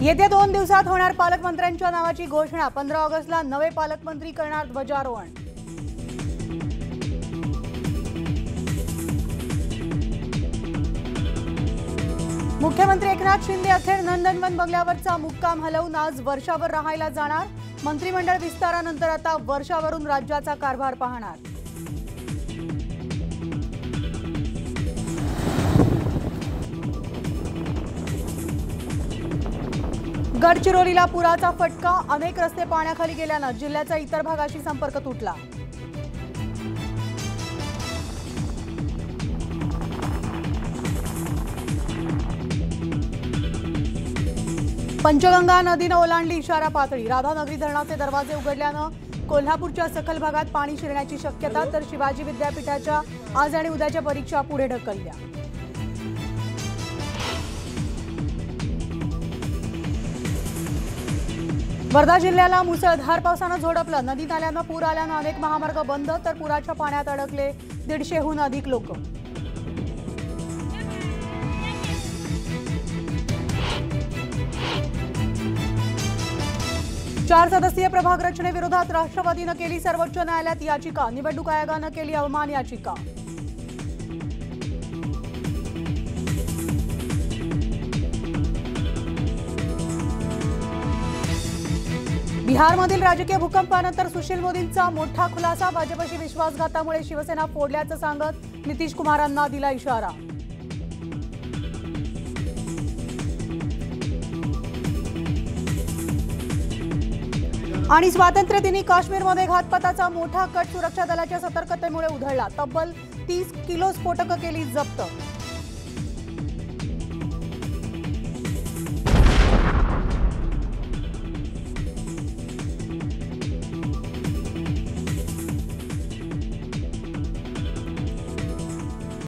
येत्या 2 दिवसात होणार पालकमंत्र्यांच्या नावाची घोषणा। 15 ऑगस्टला नवे पालकमंत्री करणार ध्वजारोहण। मुख्यमंत्री एकनाथ शिंदे अखेर नंदनवन बंगल्यावरचा मुक्काम हलवून आज वर्षावर राहायला जाणार। मंत्रिमंडळ विस्तारानंतर आता वर्षावरून राज्याचा कारभार पाहणार। गडचिरोलीला पुराचा फटका। अनेक रस्ते पाण्याखाली गेल्यानं जिल्ह्याचा इतर भागाशी संपर्क तुटला। पंचगंगा नदीनं ओलांडली इशारा पातळी। राधानगरी धरणाचे दरवाजे उघडल्यानं कोल्हापूरच्या सखल भागात पाणी शिरण्याची शक्यता। तर शिवाजी विद्यापीठाच्या आज आणि उद्याच्या परीक्षा पुढे ढकलल्या। वर्धा जिल्ह्याला मुसळधार पावसानं झोडपलं। नदी नाल्यांना पूर आल्यानं अनेक महामार्ग बंद। तर पुराच्या पाण्यात अडकले 150हून अधिक लोक। 4 सदस्यीय प्रभाग रचनेविरोधात राष्ट्रवादीनं केली सर्वोच्च न्यायालयात याचिका। निवडणूक आयोगानं केली अवमान याचिका। बिहारमधील राजकीय भूकंपानंतर सुशील मोदींचा मोठा खुलासा। भाजपशी विश्वासघातामुळे शिवसेना फोडल्याचं सांगत नितीश कुमारांना दिला इशारा। आणि स्वातंत्र्यदिनी काश्मीरमध्ये घातपाताचा मोठा कट। सुरक्षा दलाच्या सतर्कतेमुळे उधळला। तब्बल 30 किलो स्फोटकं केली जप्त।